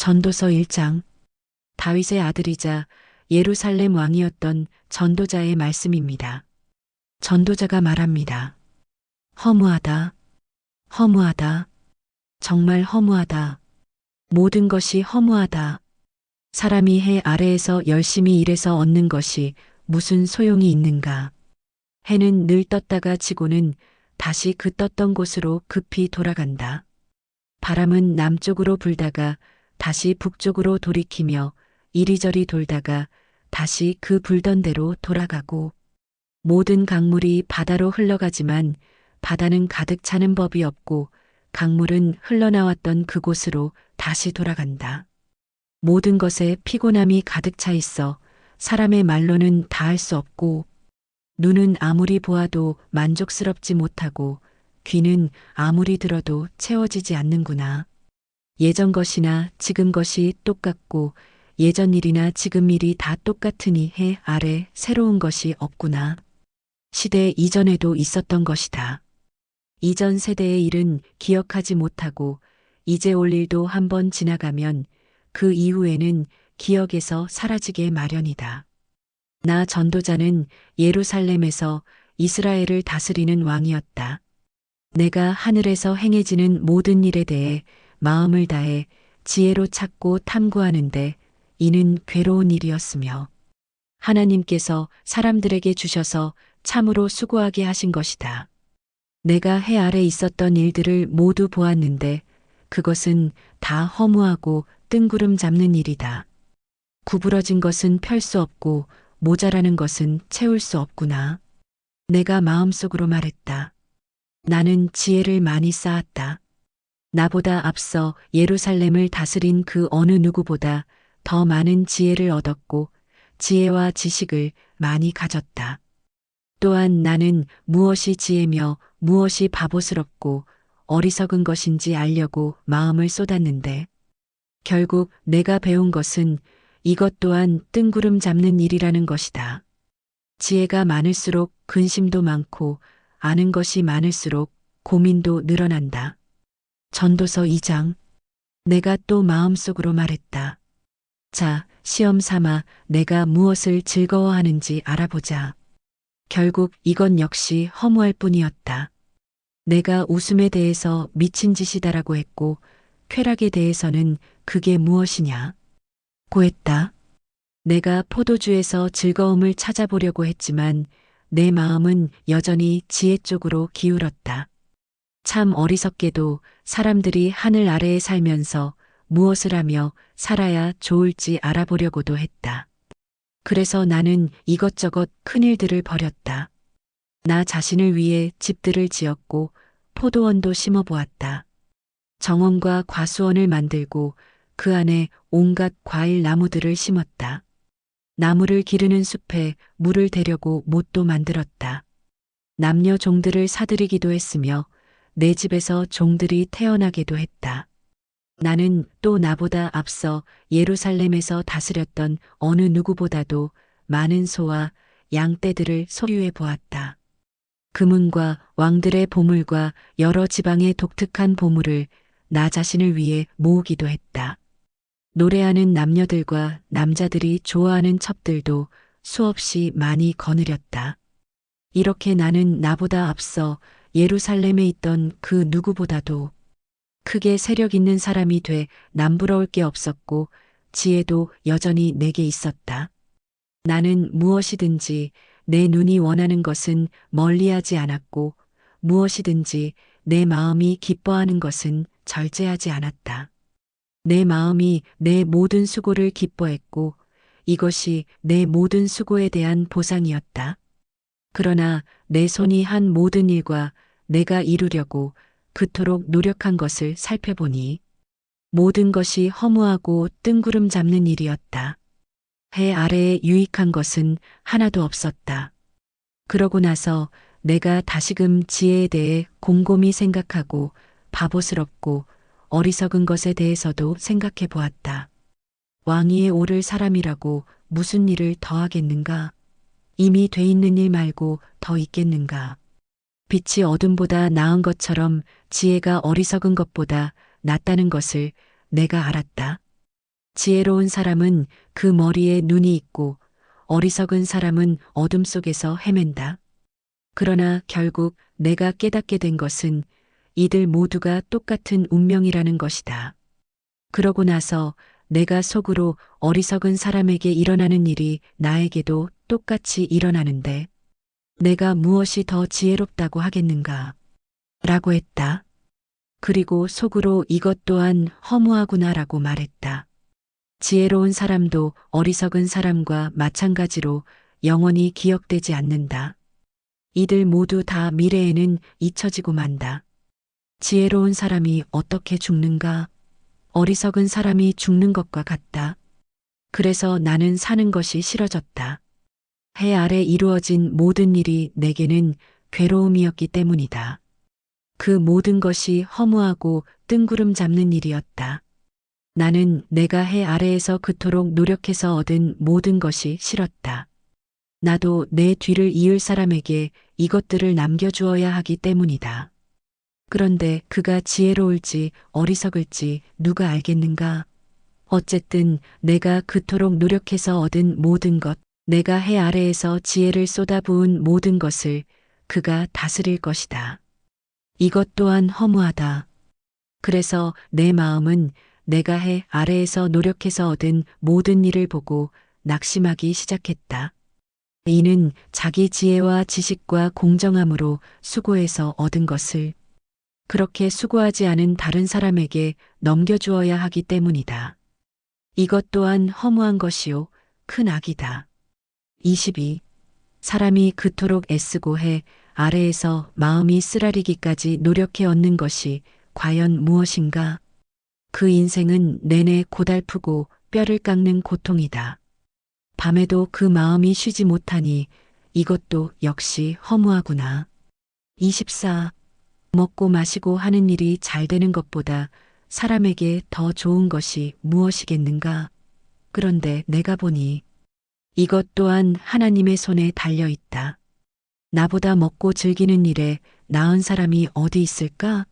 전도서 1장. 다윗의 아들이자 예루살렘 왕이었던 전도자의 말씀입니다. 전도자가 말합니다. 허무하다. 허무하다. 정말 허무하다. 모든 것이 허무하다. 사람이 해 아래에서 열심히 일해서 얻는 것이 무슨 소용이 있는가. 해는 늘 떴다가 지고는 다시 그 떴던 곳으로 급히 돌아간다. 바람은 남쪽으로 불다가 다시 북쪽으로 돌이키며 이리저리 돌다가 다시 그 불던 대로 돌아가고, 모든 강물이 바다로 흘러가지만 바다는 가득 차는 법이 없고 강물은 흘러나왔던 그곳으로 다시 돌아간다. 모든 것에 피곤함이 가득 차 있어 사람의 말로는 다할 수 없고, 눈은 아무리 보아도 만족스럽지 못하고 귀는 아무리 들어도 채워지지 않는구나. 예전 것이나 지금 것이 똑같고 예전 일이나 지금 일이 다 똑같으니 해 아래 새로운 것이 없구나. 시대 이전에도 있었던 것이다. 이전 세대의 일은 기억하지 못하고 이제 올 일도 한번 지나가면 그 이후에는 기억에서 사라지게 마련이다. 나 전도자는 예루살렘에서 이스라엘을 다스리는 왕이었다. 내가 하늘에서 행해지는 모든 일에 대해 마음을 다해 지혜로 찾고 탐구하는데 이는 괴로운 일이었으며, 하나님께서 사람들에게 주셔서 참으로 수고하게 하신 것이다. 내가 해 아래 있었던 일들을 모두 보았는데 그것은 다 허무하고 뜬구름 잡는 일이다. 구부러진 것은 펼 수 없고 모자라는 것은 채울 수 없구나. 내가 마음속으로 말했다. 나는 지혜를 많이 쌓았다. 나보다 앞서 예루살렘을 다스린 그 어느 누구보다 더 많은 지혜를 얻었고 지혜와 지식을 많이 가졌다. 또한 나는 무엇이 지혜며 무엇이 바보스럽고 어리석은 것인지 알려고 마음을 쏟았는데, 결국 내가 배운 것은 이것 또한 뜬구름 잡는 일이라는 것이다. 지혜가 많을수록 근심도 많고 아는 것이 많을수록 고민도 늘어난다. 전도서 2장. 내가 또 마음속으로 말했다. 자, 시험 삼아 내가 무엇을 즐거워하는지 알아보자. 결국 이건 역시 허무할 뿐이었다. 내가 웃음에 대해서 미친 짓이다라고 했고 쾌락에 대해서는 그게 무엇이냐 고 했다. 내가 포도주에서 즐거움을 찾아보려고 했지만 내 마음은 여전히 지혜 쪽으로 기울었다. 참 어리석게도 사람들이 하늘 아래에 살면서 무엇을 하며 살아야 좋을지 알아보려고도 했다. 그래서 나는 이것저것 큰일들을 벌였다. 나 자신을 위해 집들을 지었고 포도원도 심어보았다. 정원과 과수원을 만들고 그 안에 온갖 과일 나무들을 심었다. 나무를 기르는 숲에 물을 대려고 못도 만들었다. 남녀 종들을 사들이기도 했으며 내 집에서 종들이 태어나게도 했다. 나는 또 나보다 앞서 예루살렘에서 다스렸던 어느 누구보다도 많은 소와 양떼들을 소유해 보았다. 금은과 왕들의 보물과 여러 지방의 독특한 보물을 나 자신을 위해 모으기도 했다. 노래하는 남녀들과 남자들이 좋아하는 첩들도 수없이 많이 거느렸다. 이렇게 나는 나보다 앞서 예루살렘에 있던 그 누구보다도 크게 세력 있는 사람이 돼 남부러울 게 없었고 지혜도 여전히 내게 있었다. 나는 무엇이든지 내 눈이 원하는 것은 멀리하지 않았고 무엇이든지 내 마음이 기뻐하는 것은 절제하지 않았다. 내 마음이 내 모든 수고를 기뻐했고 이것이 내 모든 수고에 대한 보상이었다. 그러나 내 손이 한 모든 일과 내가 이루려고 그토록 노력한 것을 살펴보니 모든 것이 허무하고 뜬구름 잡는 일이었다. 해 아래에 유익한 것은 하나도 없었다. 그러고 나서 내가 다시금 지혜에 대해 곰곰이 생각하고 바보스럽고 어리석은 것에 대해서도 생각해 보았다. 왕위에 오를 사람이라고 무슨 일을 더 하겠는가? 이미 돼 있는 일 말고 더 있겠는가? 빛이 어둠보다 나은 것처럼 지혜가 어리석은 것보다 낫다는 것을 내가 알았다. 지혜로운 사람은 그 머리에 눈이 있고 어리석은 사람은 어둠 속에서 헤맨다. 그러나 결국 내가 깨닫게 된 것은 이들 모두가 똑같은 운명이라는 것이다. 그러고 나서 내가 속으로 어리석은 사람에게 일어나는 일이 나에게도 똑같이 일어나는데 내가 무엇이 더 지혜롭다고 하겠는가? 라고 했다. 그리고 속으로 이것 또한 허무하구나라고 말했다. 지혜로운 사람도 어리석은 사람과 마찬가지로 영원히 기억되지 않는다. 이들 모두 다 미래에는 잊혀지고 만다. 지혜로운 사람이 어떻게 죽는가? 어리석은 사람이 죽는 것과 같다. 그래서 나는 사는 것이 싫어졌다. 해 아래 이루어진 모든 일이 내게는 괴로움이었기 때문이다. 그 모든 것이 허무하고 뜬구름 잡는 일이었다. 나는 내가 해 아래에서 그토록 노력해서 얻은 모든 것이 싫었다. 나도 내 뒤를 이을 사람에게 이것들을 남겨주어야 하기 때문이다. 그런데 그가 지혜로울지 어리석을지 누가 알겠는가? 어쨌든 내가 그토록 노력해서 얻은 모든 것, 내가 해 아래에서 지혜를 쏟아부은 모든 것을 그가 다스릴 것이다. 이것 또한 허무하다. 그래서 내 마음은 내가 해 아래에서 노력해서 얻은 모든 일을 보고 낙심하기 시작했다. 이는 자기 지혜와 지식과 공정함으로 수고해서 얻은 것을 그렇게 수고하지 않은 다른 사람에게 넘겨주어야 하기 때문이다. 이것 또한 허무한 것이요, 큰 악이다. 22. 사람이 그토록 애쓰고 해 아래에서 마음이 쓰라리기까지 노력해 얻는 것이 과연 무엇인가? 그 인생은 내내 고달프고 뼈를 깎는 고통이다. 밤에도 그 마음이 쉬지 못하니 이것도 역시 허무하구나. 24. 먹고 마시고 하는 일이 잘 되는 것보다 사람에게 더 좋은 것이 무엇이겠는가? 그런데 내가 보니 이것 또한 하나님의 손에 달려 있다. 나보다 먹고 즐기는 일에 나은 사람이 어디 있을까?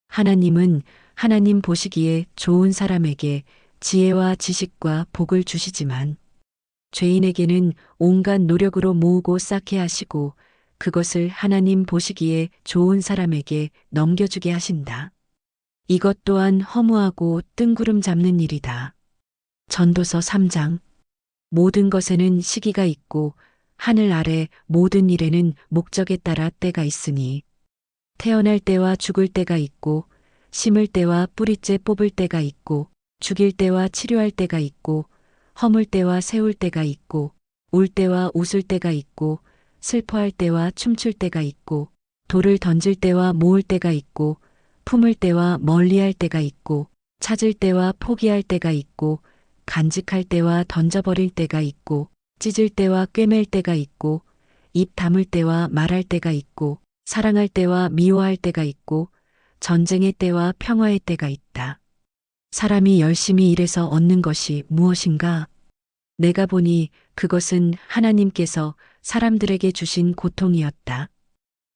하나님은 하나님 보시기에 좋은 사람에게 지혜와 지식과 복을 주시지만 죄인에게는 온갖 노력으로 모으고 쌓게 하시고 그것을 하나님 보시기에 좋은 사람에게 넘겨주게 하신다. 이것 또한 허무하고 뜬구름 잡는 일이다. 전도서 3장. 모든 것에는 시기가 있고 하늘 아래 모든 일에는 목적에 따라 때가 있으니 태어날 때와 죽을 때가 있고 심을 때와 뿌리째 뽑을 때가 있고 죽일 때와 치료할 때가 있고 허물 때와 세울 때가 있고 울 때와 웃을 때가 있고 슬퍼할 때와 춤출 때가 있고 돌을 던질 때와 모을 때가 있고 품을 때와 멀리할 때가 있고 찾을 때와 포기할 때가 있고 간직할 때와 던져버릴 때가 있고 찢을 때와 꿰맬 때가 있고 입 다물 때와 말할 때가 있고 사랑할 때와 미워할 때가 있고 전쟁의 때와 평화의 때가 있다. 사람이 열심히 일해서 얻는 것이 무엇인가? 내가 보니 그것은 하나님께서 사람들에게 주신 고통이었다.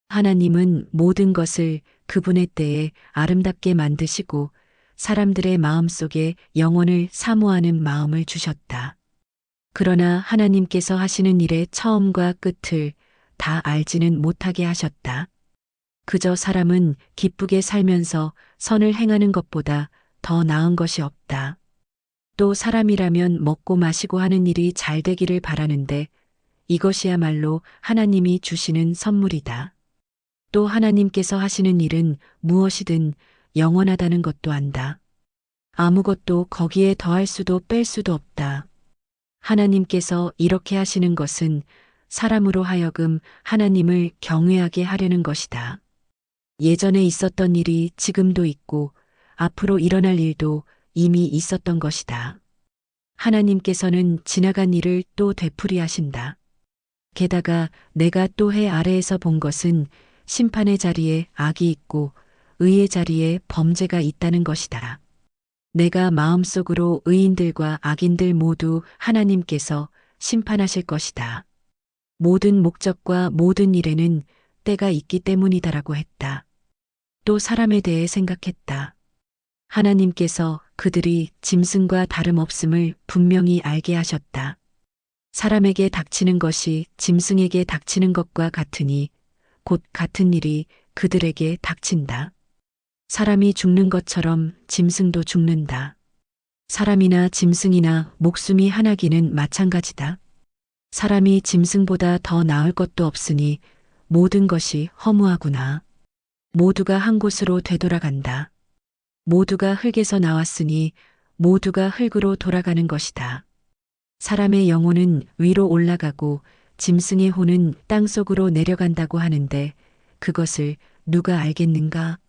하나님은 모든 것을 그분의 때에 아름답게 만드시고 사람들의 마음속에 영혼을 사모하는 마음을 주셨다. 그러나 하나님께서 하시는 일의 처음과 끝을 다 알지는 못하게 하셨다. 그저 사람은 기쁘게 살면서 선을 행하는 것보다 더 나은 것이 없다. 또 사람이라면 먹고 마시고 하는 일이 잘 되기를 바라는데 이것이야말로 하나님이 주시는 선물이다. 또 하나님께서 하시는 일은 무엇이든 영원하다는 것도 안다. 아무것도 거기에 더할 수도 뺄 수도 없다. 하나님께서 이렇게 하시는 것은 사람으로 하여금 하나님을 경외하게 하려는 것이다. 예전에 있었던 일이 지금도 있고 앞으로 일어날 일도 이미 있었던 것이다. 하나님께서는 지나간 일을 또 되풀이하신다. 게다가 내가 또 해 아래에서 본 것은 심판의 자리에 악이 있고 의의 자리에 범죄가 있다는 것이다. 내가 마음속으로 의인들과 악인들 모두 하나님께서 심판하실 것이다. 모든 목적과 모든 일에는 때가 있기 때문이다라고 했다. 또 사람에 대해 생각했다. 하나님께서 그들이 짐승과 다름없음을 분명히 알게 하셨다. 사람에게 닥치는 것이 짐승에게 닥치는 것과 같으니 곧 같은 일이 그들에게 닥친다. 사람이 죽는 것처럼 짐승도 죽는다. 사람이나 짐승이나 목숨이 하나기는 마찬가지다. 사람이 짐승보다 더 나을 것도 없으니 모든 것이 허무하구나. 모두가 한 곳으로 되돌아간다. 모두가 흙에서 나왔으니 모두가 흙으로 돌아가는 것이다. 사람의 영혼은 위로 올라가고 짐승의 혼은 땅속으로 내려간다고 하는데 그것을 누가 알겠는가?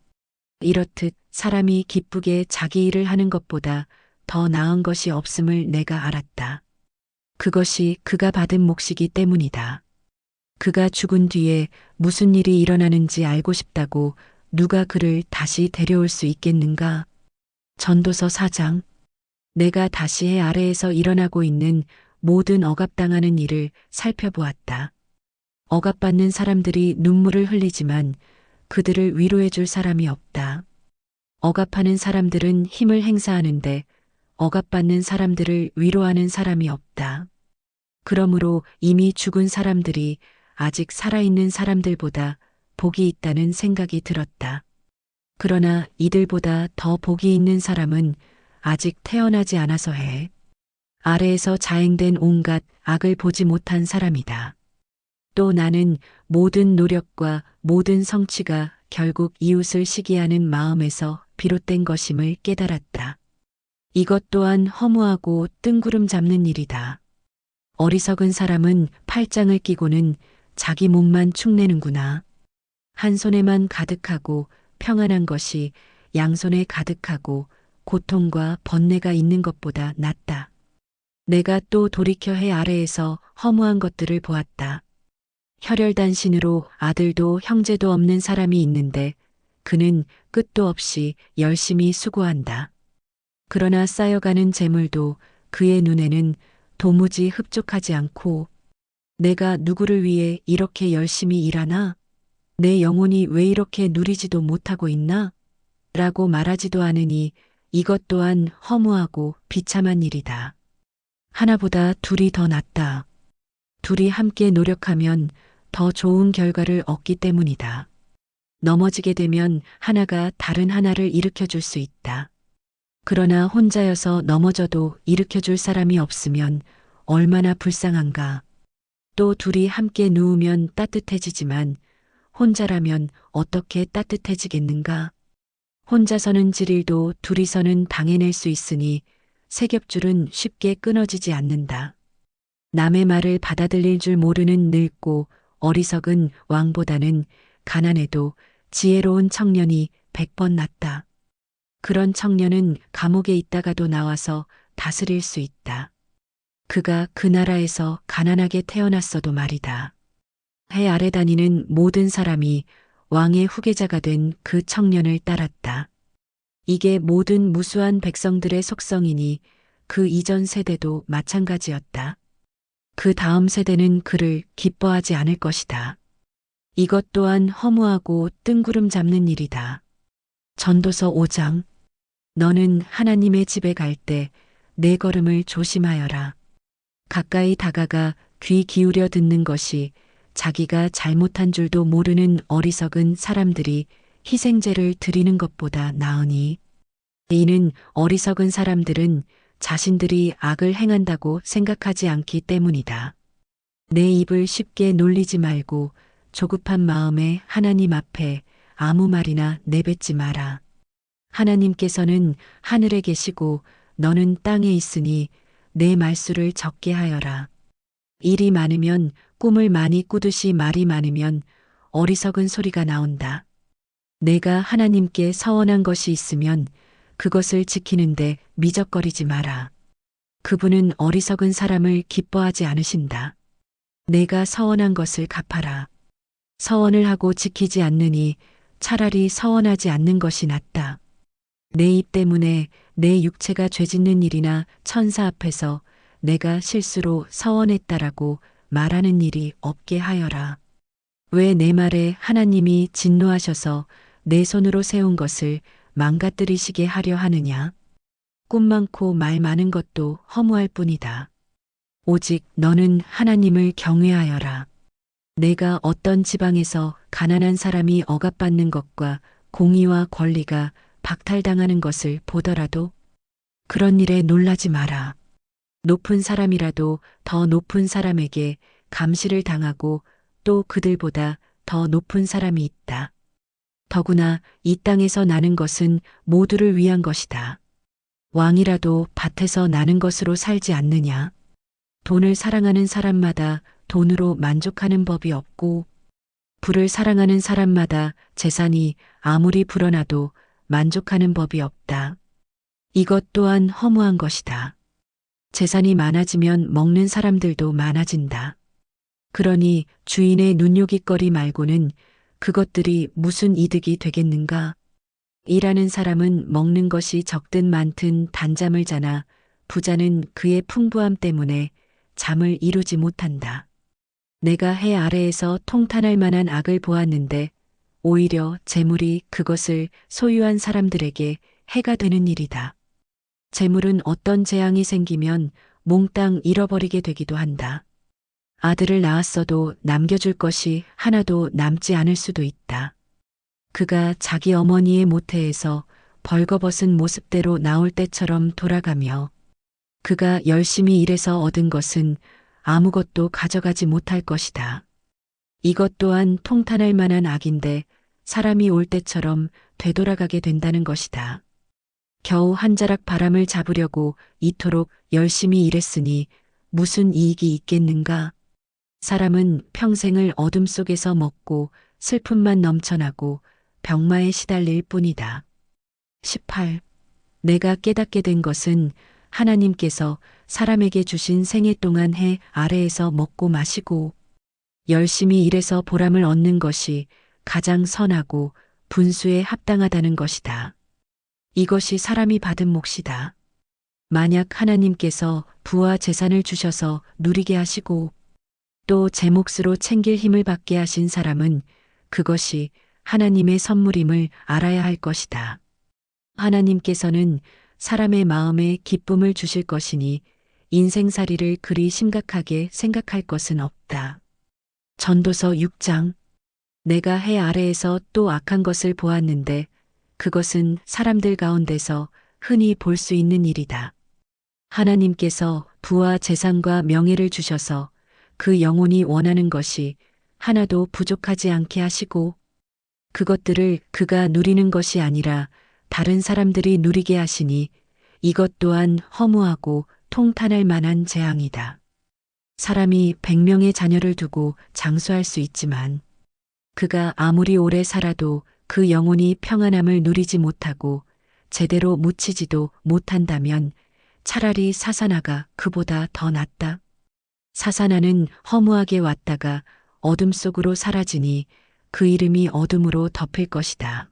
이렇듯 사람이 기쁘게 자기 일을 하는 것보다 더 나은 것이 없음을 내가 알았다. 그것이 그가 받은 몫이기 때문이다. 그가 죽은 뒤에 무슨 일이 일어나는지 알고 싶다고 누가 그를 다시 데려올 수 있겠는가? 전도서 4장. 내가 다시 해 아래에서 일어나고 있는 모든 억압당하는 일을 살펴보았다. 억압받는 사람들이 눈물을 흘리지만 그들을 위로해 줄 사람이 없다. 억압하는 사람들은 힘을 행사하는데 억압받는 사람들을 위로하는 사람이 없다. 그러므로 이미 죽은 사람들이 아직 살아있는 사람들보다 복이 있다는 생각이 들었다. 그러나 이들보다 더 복이 있는 사람은 아직 태어나지 않아서 해. 아래에서 자행된 온갖 악을 보지 못한 사람이다. 또 나는 모든 노력과 모든 성취가 결국 이웃을 시기하는 마음에서 비롯된 것임을 깨달았다. 이것 또한 허무하고 뜬구름 잡는 일이다. 어리석은 사람은 팔짱을 끼고는 자기 몸만 축내는구나. 한 손에만 가득하고 평안한 것이 양손에 가득하고 고통과 번뇌가 있는 것보다 낫다. 내가 또 돌이켜 해 아래에서 허무한 것들을 보았다. 혈혈단신으로 아들도 형제도 없는 사람이 있는데 그는 끝도 없이 열심히 수고한다. 그러나 쌓여가는 재물도 그의 눈에는 도무지 흡족하지 않고 내가 누구를 위해 이렇게 열심히 일하나? 내 영혼이 왜 이렇게 누리지도 못하고 있나? 라고 말하지도 않으니 이것 또한 허무하고 비참한 일이다. 하나보다 둘이 더 낫다. 둘이 함께 노력하면 더 좋은 결과를 얻기 때문이다. 넘어지게 되면 하나가 다른 하나를 일으켜 줄 수 있다. 그러나 혼자여서 넘어져도 일으켜 줄 사람이 없으면 얼마나 불쌍한가. 또 둘이 함께 누우면 따뜻해지지만 혼자라면 어떻게 따뜻해지겠는가? 혼자서는 지릴도 둘이서는 당해낼 수 있으니 세겹줄은 쉽게 끊어지지 않는다. 남의 말을 받아들일 줄 모르는 늙고 어리석은 왕보다는 가난해도 지혜로운 청년이 100번 낫다. 그런 청년은 감옥에 있다가도 나와서 다스릴 수 있다. 그가 그 나라에서 가난하게 태어났어도 말이다. 해 아래 다니는 모든 사람이 왕의 후계자가 된 그 청년을 따랐다. 이게 모든 무수한 백성들의 속성이니 그 이전 세대도 마찬가지였다. 그 다음 세대는 그를 기뻐하지 않을 것이다. 이것 또한 허무하고 뜬구름 잡는 일이다. 전도서 5장. 너는 하나님의 집에 갈 때 내 걸음을 조심하여라. 가까이 다가가 귀 기울여 듣는 것이 자기가 잘못한 줄도 모르는 어리석은 사람들이 희생제를 드리는 것보다 나으니 이는 어리석은 사람들은 자신들이 악을 행한다고 생각하지 않기 때문이다. 내 입을 쉽게 놀리지 말고 조급한 마음에 하나님 앞에 아무 말이나 내뱉지 마라. 하나님께서는 하늘에 계시고 너는 땅에 있으니 내 말수를 적게 하여라. 일이 많으면 꿈을 많이 꾸듯이 말이 많으면 어리석은 소리가 나온다. 내가 하나님께 서원한 것이 있으면 그것을 지키는데 미적거리지 마라. 그분은 어리석은 사람을 기뻐하지 않으신다. 내가 서원한 것을 갚아라. 서원을 하고 지키지 않느니 차라리 서원하지 않는 것이 낫다. 내 입 때문에 내 육체가 죄짓는 일이나 천사 앞에서 내가 실수로 서원했다라고 말하는 일이 없게 하여라. 왜 내 말에 하나님이 진노하셔서 내 손으로 세운 것을 망가뜨리시게 하려 하느냐? 꿈 많고 말 많은 것도 허무할 뿐이다. 오직 너는 하나님을 경외하여라. 내가 어떤 지방에서 가난한 사람이 억압받는 것과 공의와 권리가 박탈당하는 것을 보더라도 그런 일에 놀라지 마라. 높은 사람이라도 더 높은 사람에게 감시를 당하고 또 그들보다 더 높은 사람이 있다. 더구나 이 땅에서 나는 것은 모두를 위한 것이다. 왕이라도 밭에서 나는 것으로 살지 않느냐? 돈을 사랑하는 사람마다 돈으로 만족하는 법이 없고, 부를 사랑하는 사람마다 재산이 아무리 불어나도 만족하는 법이 없다. 이것 또한 허무한 것이다. 재산이 많아지면 먹는 사람들도 많아진다. 그러니 주인의 눈요깃거리 말고는 그것들이 무슨 이득이 되겠는가? 일하는 사람은 먹는 것이 적든 많든 단잠을 자나 부자는 그의 풍부함 때문에 잠을 이루지 못한다. 내가 해 아래에서 통탄할 만한 악을 보았는데 오히려 재물이 그것을 소유한 사람들에게 해가 되는 일이다. 재물은 어떤 재앙이 생기면 몽땅 잃어버리게 되기도 한다. 아들을 낳았어도 남겨줄 것이 하나도 남지 않을 수도 있다. 그가 자기 어머니의 모태에서 벌거벗은 모습대로 나올 때처럼 돌아가며 그가 열심히 일해서 얻은 것은 아무것도 가져가지 못할 것이다. 이것 또한 통탄할 만한 악인데 사람이 올 때처럼 되돌아가게 된다는 것이다. 겨우 한 자락 바람을 잡으려고 이토록 열심히 일했으니 무슨 이익이 있겠는가? 사람은 평생을 어둠 속에서 먹고 슬픔만 넘쳐나고 병마에 시달릴 뿐이다. 18. 내가 깨닫게 된 것은 하나님께서 사람에게 주신 생애 동안 해 아래에서 먹고 마시고 열심히 일해서 보람을 얻는 것이 가장 선하고 분수에 합당하다는 것이다. 이것이 사람이 받은 몫이다. 만약 하나님께서 부와 재산을 주셔서 누리게 하시고 또 제 몫으로 챙길 힘을 받게 하신 사람은 그것이 하나님의 선물임을 알아야 할 것이다. 하나님께서는 사람의 마음에 기쁨을 주실 것이니 인생살이를 그리 심각하게 생각할 것은 없다. 전도서 6장. 내가 해 아래에서 또 악한 것을 보았는데 그것은 사람들 가운데서 흔히 볼 수 있는 일이다. 하나님께서 부와 재산과 명예를 주셔서 그 영혼이 원하는 것이 하나도 부족하지 않게 하시고 그것들을 그가 누리는 것이 아니라 다른 사람들이 누리게 하시니 이것 또한 허무하고 통탄할 만한 재앙이다. 사람이 100명의 자녀를 두고 장수할 수 있지만 그가 아무리 오래 살아도 그 영혼이 평안함을 누리지 못하고 제대로 묻히지도 못한다면 차라리 사사나가 그보다 더 낫다. 사사나는 허무하게 왔다가 어둠 속으로 사라지니 그 이름이 어둠으로 덮일 것이다.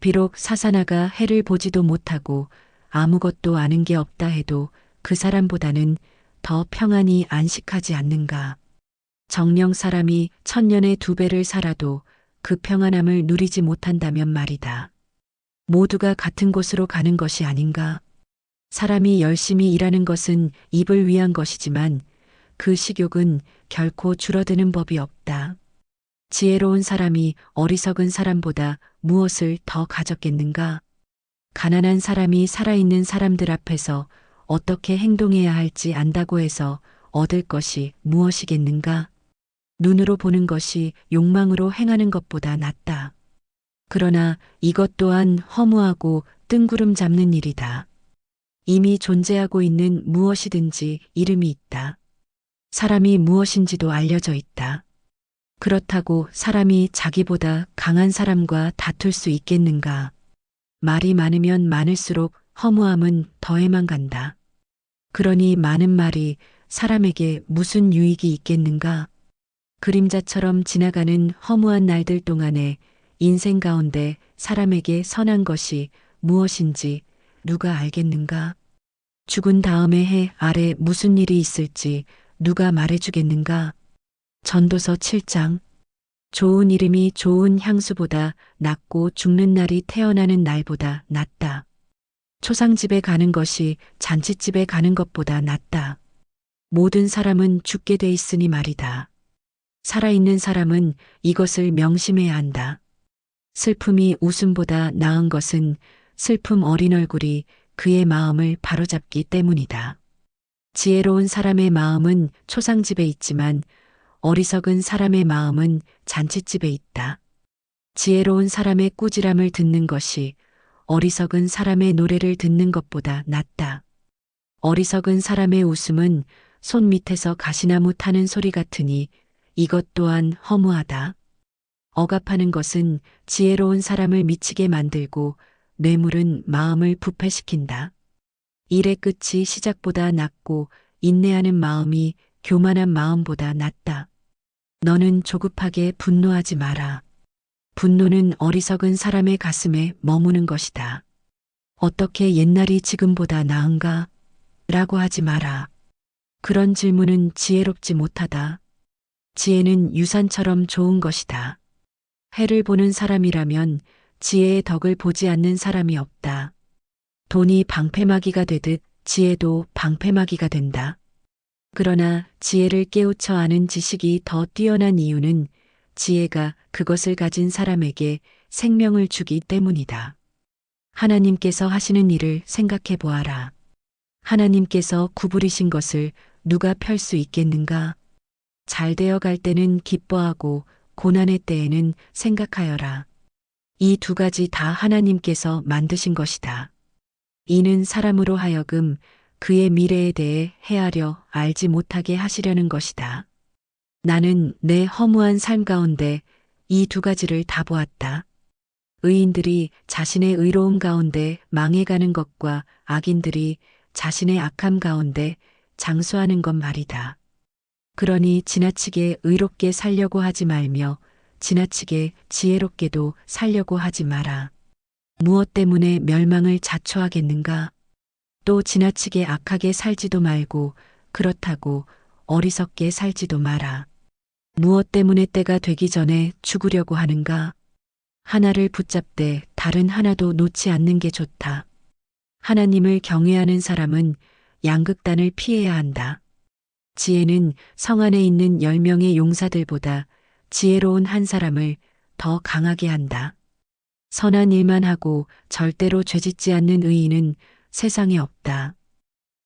비록 사사나가 해를 보지도 못하고 아무것도 아는 게 없다 해도 그 사람보다는 더 평안히 안식하지 않는가. 정령 사람이 1000년에 2배를 살아도 그 평안함을 누리지 못한다면 말이다. 모두가 같은 곳으로 가는 것이 아닌가. 사람이 열심히 일하는 것은 입을 위한 것이지만 그 식욕은 결코 줄어드는 법이 없다. 지혜로운 사람이 어리석은 사람보다 무엇을 더 가졌겠는가? 가난한 사람이 살아있는 사람들 앞에서 어떻게 행동해야 할지 안다고 해서 얻을 것이 무엇이겠는가? 눈으로 보는 것이 욕망으로 행하는 것보다 낫다. 그러나 이것 또한 허무하고 뜬구름 잡는 일이다. 이미 존재하고 있는 무엇이든지 이름이 있다. 사람이 무엇인지도 알려져 있다. 그렇다고 사람이 자기보다 강한 사람과 다툴 수 있겠는가? 말이 많으면 많을수록 허무함은 더해만 간다. 그러니 많은 말이 사람에게 무슨 유익이 있겠는가? 그림자처럼 지나가는 허무한 날들 동안에 인생 가운데 사람에게 선한 것이 무엇인지 누가 알겠는가? 죽은 다음에 해 아래 무슨 일이 있을지 누가 말해주겠는가? 전도서 7장. 좋은 이름이 좋은 향수보다 낫고 죽는 날이 태어나는 날보다 낫다. 초상집에 가는 것이 잔치집에 가는 것보다 낫다. 모든 사람은 죽게 돼 있으니 말이다. 살아있는 사람은 이것을 명심해야 한다. 슬픔이 웃음보다 나은 것은 슬픔 어린 얼굴이 그의 마음을 바로잡기 때문이다. 지혜로운 사람의 마음은 초상집에 있지만 어리석은 사람의 마음은 잔치집에 있다. 지혜로운 사람의 꾸지람을 듣는 것이 어리석은 사람의 노래를 듣는 것보다 낫다. 어리석은 사람의 웃음은 손 밑에서 가시나무 타는 소리 같으니 이것 또한 허무하다. 억압하는 것은 지혜로운 사람을 미치게 만들고 뇌물은 마음을 부패시킨다. 일의 끝이 시작보다 낫고 인내하는 마음이 교만한 마음보다 낫다. 너는 조급하게 분노하지 마라. 분노는 어리석은 사람의 가슴에 머무는 것이다. 어떻게 옛날이 지금보다 나은가? 라고 하지 마라. 그런 질문은 지혜롭지 못하다. 지혜는 유산처럼 좋은 것이다. 해를 보는 사람이라면 지혜의 덕을 보지 않는 사람이 없다. 돈이 방패막이가 되듯 지혜도 방패막이가 된다. 그러나 지혜를 깨우쳐 아는 지식이 더 뛰어난 이유는 지혜가 그것을 가진 사람에게 생명을 주기 때문이다. 하나님께서 하시는 일을 생각해 보아라. 하나님께서 구부리신 것을 누가 펼 수 있겠는가? 잘 되어 갈 때는 기뻐하고 고난의 때에는 생각하여라. 이 두 가지 다 하나님께서 만드신 것이다. 이는 사람으로 하여금 그의 미래에 대해 헤아려 알지 못하게 하시려는 것이다. 나는 내 허무한 삶 가운데 이 두 가지를 다 보았다. 의인들이 자신의 의로움 가운데 망해가는 것과 악인들이 자신의 악함 가운데 장수하는 것 말이다. 그러니 지나치게 의롭게 살려고 하지 말며 지나치게 지혜롭게도 살려고 하지 마라. 무엇 때문에 멸망을 자초하겠는가? 또 지나치게 악하게 살지도 말고 그렇다고 어리석게 살지도 마라. 무엇 때문에 때가 되기 전에 죽으려고 하는가? 하나를 붙잡되 다른 하나도 놓지 않는 게 좋다. 하나님을 경외하는 사람은 양극단을 피해야 한다. 지혜는 성 안에 있는 10명의 용사들보다 지혜로운 한 사람을 더 강하게 한다. 선한 일만 하고 절대로 죄짓지 않는 의인은 세상에 없다.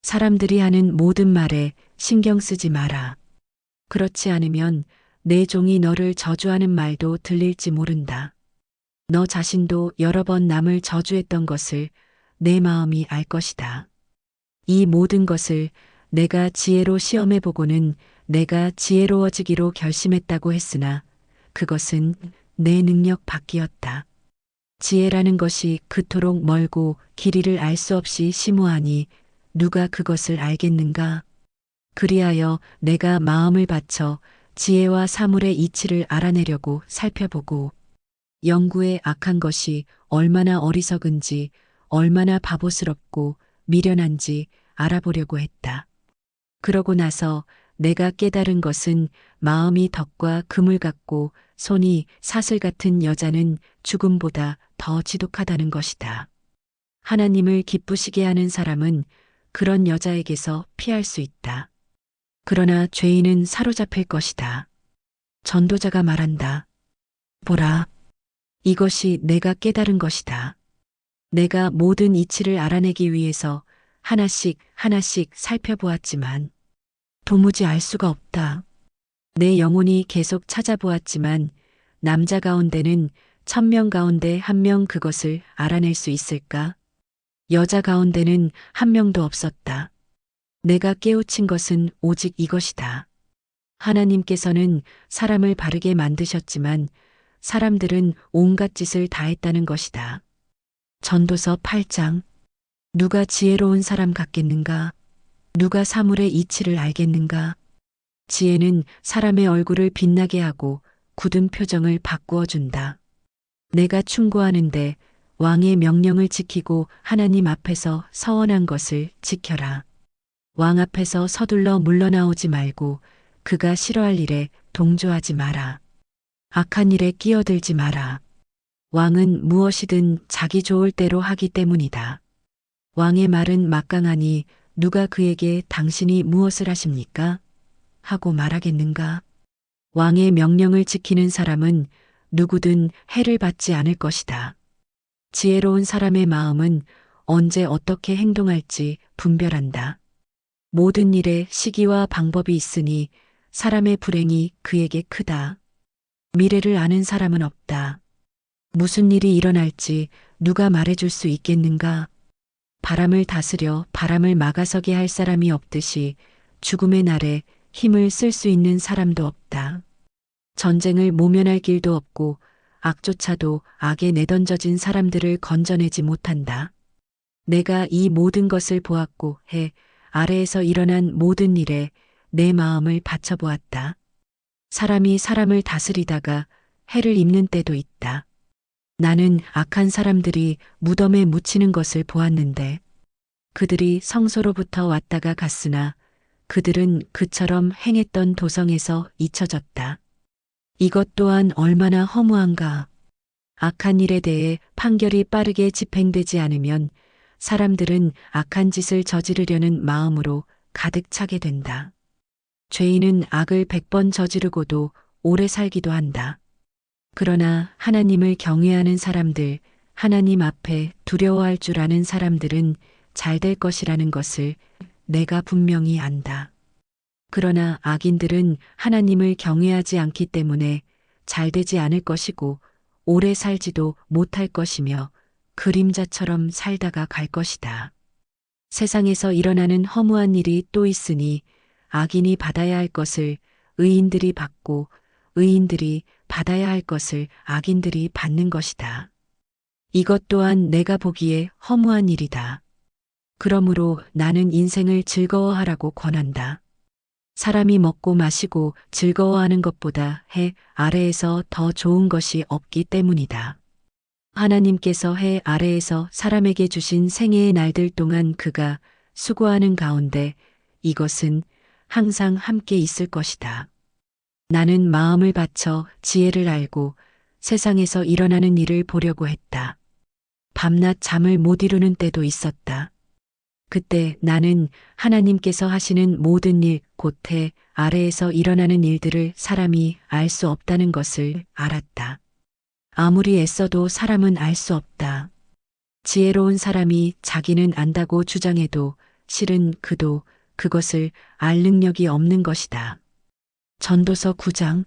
사람들이 하는 모든 말에 신경 쓰지 마라. 그렇지 않으면 내 종이 너를 저주하는 말도 들릴지 모른다. 너 자신도 여러 번 남을 저주했던 것을 내 마음이 알 것이다. 이 모든 것을 내가 지혜로 시험해 보고는 내가 지혜로워지기로 결심했다고 했으나 그것은 내 능력 밖이었다. 지혜라는 것이 그토록 멀고 길이를 알 수 없이 심오하니 누가 그것을 알겠는가? 그리하여 내가 마음을 바쳐 지혜와 사물의 이치를 알아내려고 살펴보고 영구에 악한 것이 얼마나 어리석은지 얼마나 바보스럽고 미련한지 알아보려고 했다. 그러고 나서 내가 깨달은 것은 마음이 덕과 금을 같고 손이 사슬 같은 여자는 죽음보다 더 지독하다는 것이다. 하나님을 기쁘시게 하는 사람은 그런 여자에게서 피할 수 있다. 그러나 죄인은 사로잡힐 것이다. 전도자가 말한다. 보라, 이것이 내가 깨달은 것이다. 내가 모든 이치를 알아내기 위해서 하나씩 하나씩 살펴보았지만 도무지 알 수가 없다. 내 영혼이 계속 찾아보았지만 남자 가운데는 1000명 가운데 1명 그것을 알아낼 수 있을까? 여자 가운데는 1명도 없었다. 내가 깨우친 것은 오직 이것이다. 하나님께서는 사람을 바르게 만드셨지만 사람들은 온갖 짓을 다 했다는 것이다. 전도서 8장. 누가 지혜로운 사람 같겠는가? 누가 사물의 이치를 알겠는가? 지혜는 사람의 얼굴을 빛나게 하고 굳은 표정을 바꾸어 준다. 내가 충고하는데 왕의 명령을 지키고 하나님 앞에서 서원한 것을 지켜라. 왕 앞에서 서둘러 물러나오지 말고 그가 싫어할 일에 동조하지 마라. 악한 일에 끼어들지 마라. 왕은 무엇이든 자기 좋을 대로 하기 때문이다. 왕의 말은 막강하니 누가 그에게 당신이 무엇을 하십니까? 하고 말하겠는가? 왕의 명령을 지키는 사람은 누구든 해를 받지 않을 것이다. 지혜로운 사람의 마음은 언제 어떻게 행동할지 분별한다. 모든 일에 시기와 방법이 있으니 사람의 불행이 그에게 크다. 미래를 아는 사람은 없다. 무슨 일이 일어날지 누가 말해줄 수 있겠는가? 바람을 다스려 바람을 막아서게 할 사람이 없듯이 죽음의 날에 힘을 쓸 수 있는 사람도 없다. 전쟁을 모면할 길도 없고 악조차도 악에 내던져진 사람들을 건져내지 못한다. 내가 이 모든 것을 보았고 해 아래에서 일어난 모든 일에 내 마음을 바쳐보았다. 사람이 사람을 다스리다가 해를 입는 때도 있다. 나는 악한 사람들이 무덤에 묻히는 것을 보았는데 그들이 성소로부터 왔다가 갔으나 그들은 그처럼 행했던 도성에서 잊혀졌다. 이것 또한 얼마나 허무한가. 악한 일에 대해 판결이 빠르게 집행되지 않으면 사람들은 악한 짓을 저지르려는 마음으로 가득 차게 된다. 죄인은 악을 100번 저지르고도 오래 살기도 한다. 그러나 하나님을 경외하는 사람들, 하나님 앞에 두려워할 줄 아는 사람들은 잘 될 것이라는 것을 내가 분명히 안다. 그러나 악인들은 하나님을 경외하지 않기 때문에 잘 되지 않을 것이고 오래 살지도 못할 것이며 그림자처럼 살다가 갈 것이다. 세상에서 일어나는 허무한 일이 또 있으니 악인이 받아야 할 것을 의인들이 받고 의인들이 받아야 할 것을 악인들이 받는 것이다. 이것 또한 내가 보기에 허무한 일이다. 그러므로 나는 인생을 즐거워하라고 권한다. 사람이 먹고 마시고 즐거워하는 것보다 해 아래에서 더 좋은 것이 없기 때문이다. 하나님께서 해 아래에서 사람에게 주신 생애의 날들 동안 그가 수고하는 가운데 이것은 항상 함께 있을 것이다. 나는 마음을 바쳐 지혜를 알고 세상에서 일어나는 일을 보려고 했다. 밤낮 잠을 못 이루는 때도 있었다. 그때 나는 하나님께서 하시는 모든 일, 곧 해 아래에서 일어나는 일들을 사람이 알 수 없다는 것을 알았다. 아무리 애써도 사람은 알 수 없다. 지혜로운 사람이 자기는 안다고 주장해도 실은 그도 그것을 알 능력이 없는 것이다. 전도서 9장.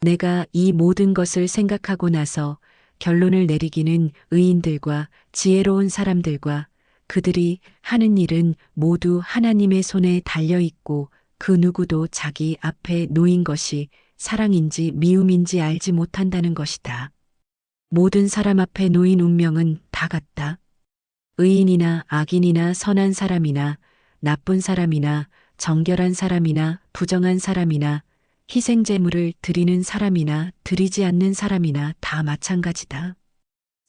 내가 이 모든 것을 생각하고 나서 결론을 내리기는 의인들과 지혜로운 사람들과 그들이 하는 일은 모두 하나님의 손에 달려 있고 그 누구도 자기 앞에 놓인 것이 사랑인지 미움인지 알지 못한다는 것이다. 모든 사람 앞에 놓인 운명은 다 같다. 의인이나 악인이나 선한 사람이나 나쁜 사람이나 정결한 사람이나 부정한 사람이나 희생제물을 드리는 사람이나 드리지 않는 사람이나 다 마찬가지다.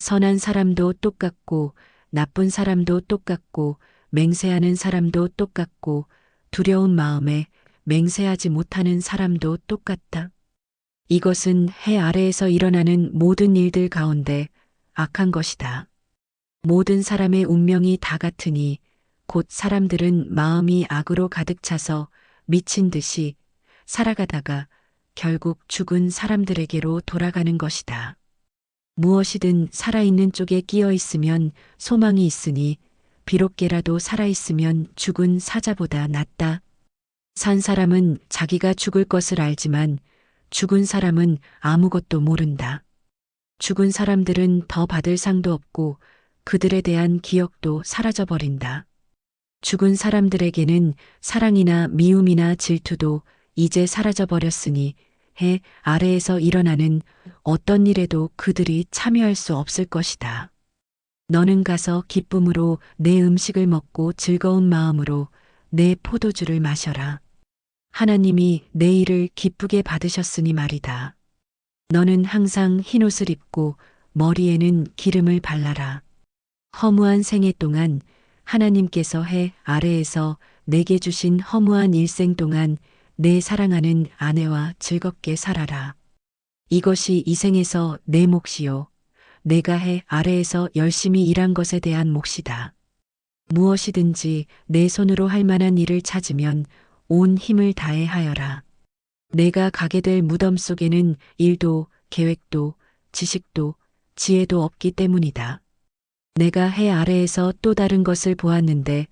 선한 사람도 똑같고 나쁜 사람도 똑같고 맹세하는 사람도 똑같고 두려운 마음에 맹세하지 못하는 사람도 똑같다. 이것은 해 아래에서 일어나는 모든 일들 가운데 악한 것이다. 모든 사람의 운명이 다 같으니 곧 사람들은 마음이 악으로 가득 차서 미친 듯이 살아가다가 결국 죽은 사람들에게로 돌아가는 것이다. 무엇이든 살아있는 쪽에 끼어 있으면 소망이 있으니 비록 개라도 살아있으면 죽은 사자보다 낫다. 산 사람은 자기가 죽을 것을 알지만 죽은 사람은 아무것도 모른다. 죽은 사람들은 더 받을 상도 없고 그들에 대한 기억도 사라져버린다. 죽은 사람들에게는 사랑이나 미움이나 질투도 이제 사라져버렸으니 해 아래에서 일어나는 어떤 일에도 그들이 참여할 수 없을 것이다. 너는 가서 기쁨으로 내 음식을 먹고 즐거운 마음으로 내 포도주를 마셔라. 하나님이 내 일을 기쁘게 받으셨으니 말이다. 너는 항상 흰옷을 입고 머리에는 기름을 발라라. 허무한 생애 동안 하나님께서 해 아래에서 내게 주신 허무한 일생 동안 내 사랑하는 아내와 즐겁게 살아라. 이것이 이 생에서 내 몫이요. 내가 해 아래에서 열심히 일한 것에 대한 몫이다. 무엇이든지 내 손으로 할 만한 일을 찾으면 온 힘을 다해 하여라. 내가 가게 될 무덤 속에는 일도 계획도 지식도 지혜도 없기 때문이다. 내가 해 아래에서 또 다른 것을 보았는데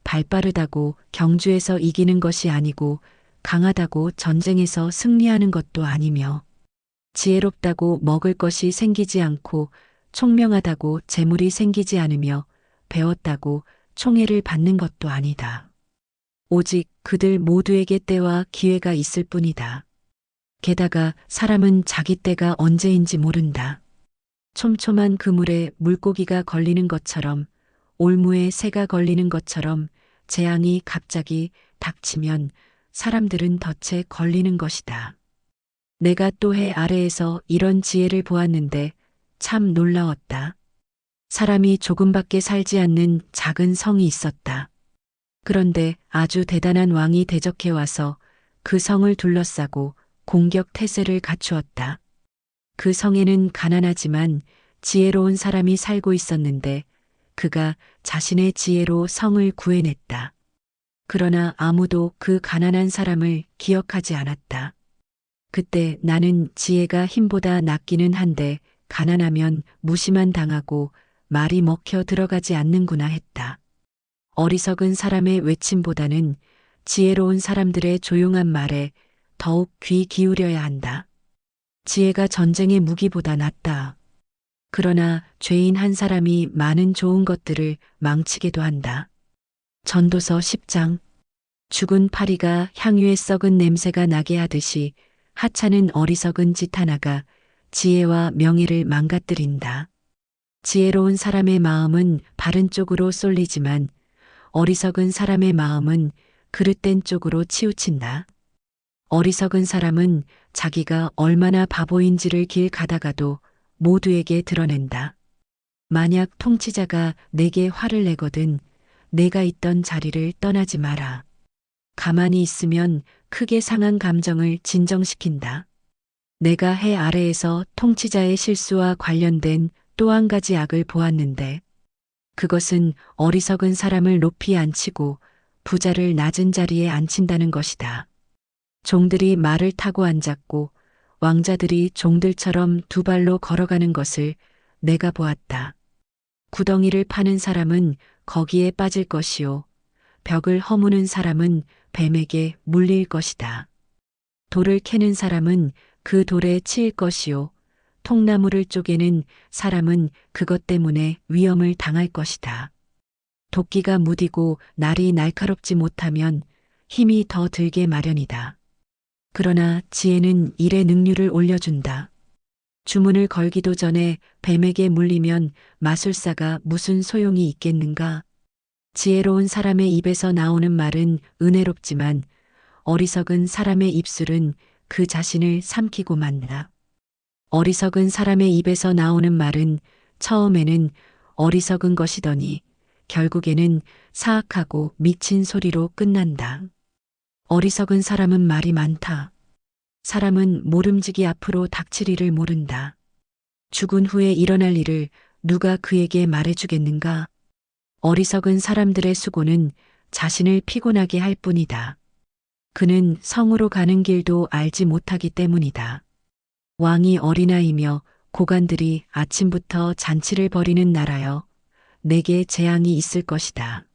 발빠르다고 경주에서 이기는 것이 아니고 강하다고 전쟁에서 승리하는 것도 아니며 지혜롭다고 먹을 것이 생기지 않고 총명하다고 재물이 생기지 않으며 배웠다고 총애를 받는 것도 아니다. 오직 그들 모두에게 때와 기회가 있을 뿐이다. 게다가 사람은 자기 때가 언제인지 모른다. 촘촘한 그물에 물고기가 걸리는 것처럼 올무에 새가 걸리는 것처럼 재앙이 갑자기 닥치면 사람들은 덫에 걸리는 것이다. 내가 또 해 아래에서 이런 지혜를 보았는데 참 놀라웠다. 사람이 조금밖에 살지 않는 작은 성이 있었다. 그런데 아주 대단한 왕이 대적해 와서 그 성을 둘러싸고 공격 태세를 갖추었다. 그 성에는 가난하지만 지혜로운 사람이 살고 있었는데 그가 자신의 지혜로 성을 구해냈다. 그러나 아무도 그 가난한 사람을 기억하지 않았다. 그때 나는 지혜가 힘보다 낫기는 한데 가난하면 무시만 당하고 말이 먹혀 들어가지 않는구나 했다. 어리석은 사람의 외침보다는 지혜로운 사람들의 조용한 말에 더욱 귀 기울여야 한다. 지혜가 전쟁의 무기보다 낫다. 그러나 죄인 한 사람이 많은 좋은 것들을 망치게도 한다. 전도서 10장. 죽은 파리가 향유에 썩은 냄새가 나게 하듯이 하찮은 어리석은 짓 하나가 지혜와 명예를 망가뜨린다. 지혜로운 사람의 마음은 바른 쪽으로 쏠리지만 어리석은 사람의 마음은 그릇된 쪽으로 치우친다. 어리석은 사람은 자기가 얼마나 바보인지를 길 가다가도 모두에게 드러낸다. 만약 통치자가 내게 화를 내거든 내가 있던 자리를 떠나지 마라. 가만히 있으면 크게 상한 감정을 진정시킨다. 내가 해 아래에서 통치자의 실수와 관련된 또 한 가지 악을 보았는데 그것은 어리석은 사람을 높이 앉히고 부자를 낮은 자리에 앉힌다는 것이다. 종들이 말을 타고 앉았고 왕자들이 종들처럼 두 발로 걸어가는 것을 내가 보았다. 구덩이를 파는 사람은 거기에 빠질 것이요. 벽을 허무는 사람은 뱀에게 물릴 것이다. 돌을 캐는 사람은 그 돌에 치일 것이요. 통나무를 쪼개는 사람은 그것 때문에 위험을 당할 것이다. 도끼가 무디고 날이 날카롭지 못하면 힘이 더 들게 마련이다. 그러나 지혜는 일의 능률을 올려준다. 주문을 걸기도 전에 뱀에게 물리면 마술사가 무슨 소용이 있겠는가? 지혜로운 사람의 입에서 나오는 말은 은혜롭지만 어리석은 사람의 입술은 그 자신을 삼키고 만다. 어리석은 사람의 입에서 나오는 말은 처음에는 어리석은 것이더니 결국에는 사악하고 미친 소리로 끝난다. 어리석은 사람은 말이 많다. 사람은 모름지기 앞으로 닥칠 일을 모른다. 죽은 후에 일어날 일을 누가 그에게 말해주겠는가? 어리석은 사람들의 수고는 자신을 피곤하게 할 뿐이다. 그는 성으로 가는 길도 알지 못하기 때문이다. 왕이 어린아이며 고관들이 아침부터 잔치를 벌이는 나라여 내게 재앙이 있을 것이다.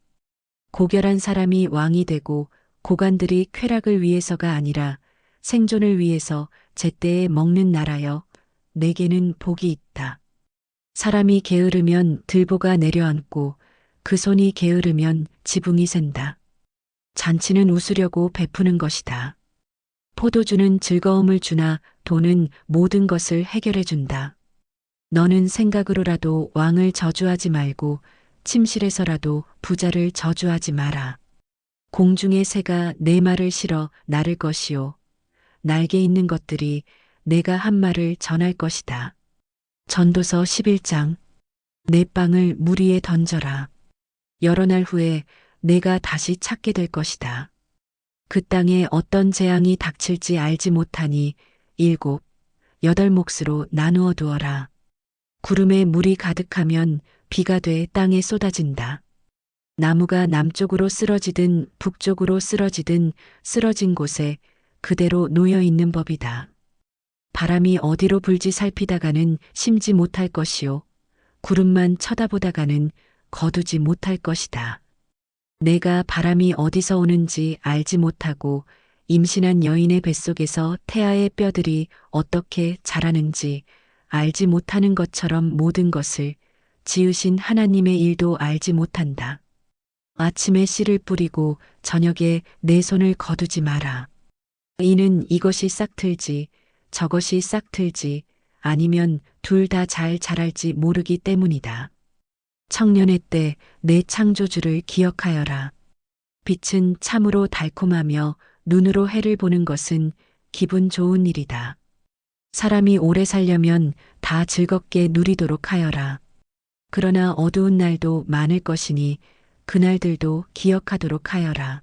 고결한 사람이 왕이 되고 고관들이 쾌락을 위해서가 아니라 생존을 위해서 제때에 먹는 나라여 내게는 복이 있다. 사람이 게으르면 들보가 내려앉고 그 손이 게으르면 지붕이 샌다. 잔치는 웃으려고 베푸는 것이다. 포도주는 즐거움을 주나 돈은 모든 것을 해결해 준다. 너는 생각으로라도 왕을 저주하지 말고 침실에서라도 부자를 저주하지 마라. 공중의 새가 내 말을 실어 나를 것이요. 날개 있는 것들이 내가 한 말을 전할 것이다. 전도서 11장. 내 빵을 물 위에 던져라. 여러 날 후에 내가 다시 찾게 될 것이다. 그 땅에 어떤 재앙이 닥칠지 알지 못하니 7, 8 몫으로 나누어 두어라. 구름에 물이 가득하면 비가 돼 땅에 쏟아진다. 나무가 남쪽으로 쓰러지든 북쪽으로 쓰러지든 쓰러진 곳에 그대로 놓여 있는 법이다. 바람이 어디로 불지 살피다가는 심지 못할 것이요. 구름만 쳐다보다가는 거두지 못할 것이다. 내가 바람이 어디서 오는지 알지 못하고 임신한 여인의 뱃속에서 태아의 뼈들이 어떻게 자라는지 알지 못하는 것처럼 모든 것을 지으신 하나님의 일도 알지 못한다. 아침에 씨를 뿌리고 저녁에 내 손을 거두지 마라. 이는 이것이 싹틀지 저것이 싹틀지 아니면 둘 다 잘 자랄지 모르기 때문이다. 청년의 때 내 창조주를 기억하여라. 빛은 참으로 달콤하며 눈으로 해를 보는 것은 기분 좋은 일이다. 사람이 오래 살려면 다 즐겁게 누리도록 하여라. 그러나 어두운 날도 많을 것이니 그날들도 기억하도록 하여라.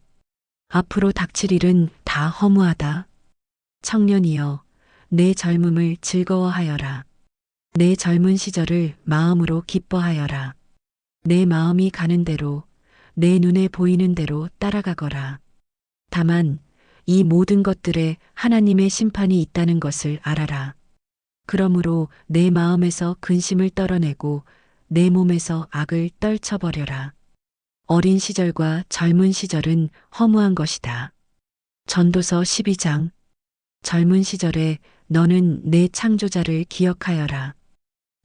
앞으로 닥칠 일은 다 허무하다. 청년이여, 내 젊음을 즐거워하여라. 내 젊은 시절을 마음으로 기뻐하여라. 내 마음이 가는 대로, 내 눈에 보이는 대로 따라가거라. 다만 이 모든 것들에 하나님의 심판이 있다는 것을 알아라. 그러므로 내 마음에서 근심을 떨어내고 내 몸에서 악을 떨쳐버려라. 어린 시절과 젊은 시절은 허무한 것이다. 전도서 12장. 젊은 시절에 너는 내 창조자를 기억하여라.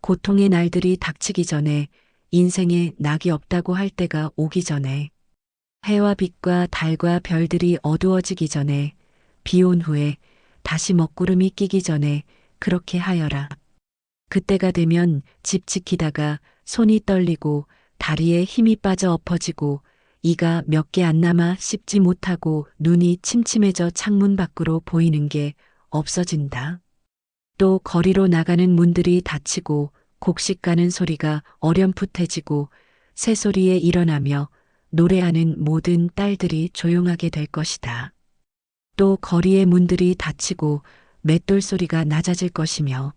고통의 날들이 닥치기 전에, 인생에 낙이 없다고 할 때가 오기 전에, 해와 빛과 달과 별들이 어두워지기 전에, 비 온 후에, 다시 먹구름이 끼기 전에 그렇게 하여라. 그때가 되면 집 지키다가 손이 떨리고 다리에 힘이 빠져 엎어지고 이가 몇 개 안 남아 씹지 못하고 눈이 침침해져 창문 밖으로 보이는 게 없어진다. 또 거리로 나가는 문들이 닫히고 곡식 가는 소리가 어렴풋해지고 새소리에 일어나며 노래하는 모든 딸들이 조용하게 될 것이다. 또 거리의 문들이 닫히고 맷돌 소리가 낮아질 것이며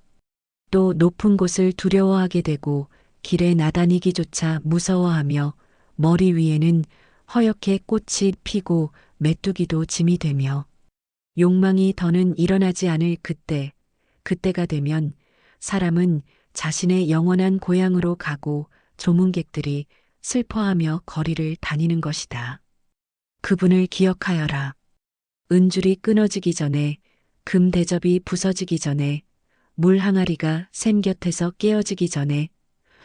또 높은 곳을 두려워하게 되고 길에 나다니기조차 무서워하며 머리 위에는 허옇게 꽃이 피고 메뚜기도 짐이 되며 욕망이 더는 일어나지 않을 그때가 되면 사람은 자신의 영원한 고향으로 가고 조문객들이 슬퍼하며 거리를 다니는 것이다. 그분을 기억하여라. 은줄이 끊어지기 전에, 금 대접이 부서지기 전에, 물 항아리가 샘 곁에서 깨어지기 전에,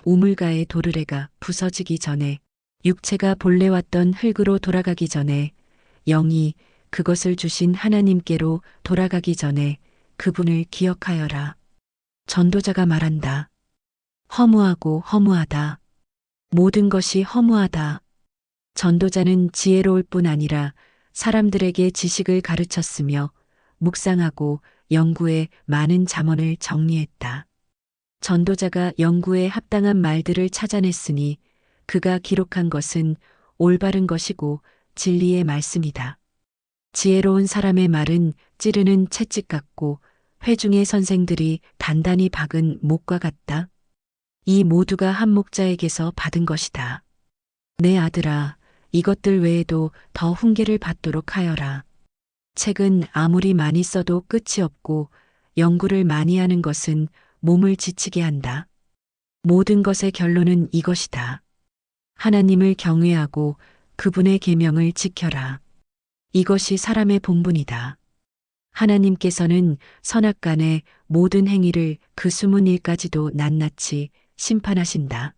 우물가의 도르래가 부서지기 전에, 육체가 본래 왔던 흙으로 돌아가기 전에, 영이 그것을 주신 하나님께로 돌아가기 전에 그분을 기억하여라. 전도자가 말한다. 허무하고 허무하다. 모든 것이 허무하다. 전도자는 지혜로울 뿐 아니라 사람들에게 지식을 가르쳤으며 묵상하고 연구해 많은 잠언을 정리했다. 전도자가 연구에 합당한 말들을 찾아냈으니 그가 기록한 것은 올바른 것이고 진리의 말씀이다. 지혜로운 사람의 말은 찌르는 채찍 같고 회중의 선생들이 단단히 박은 목과 같다. 이 모두가 한 목자에게서 받은 것이다. 내 아들아, 이것들 외에도 더 훈계를 받도록 하여라. 책은 아무리 많이 써도 끝이 없고 연구를 많이 하는 것은 몸을 지치게 한다. 모든 것의 결론은 이것이다. 하나님을 경외하고 그분의 계명을 지켜라. 이것이 사람의 본분이다. 하나님께서는 선악간의 모든 행위를 그 숨은 일까지도 낱낱이 심판하신다.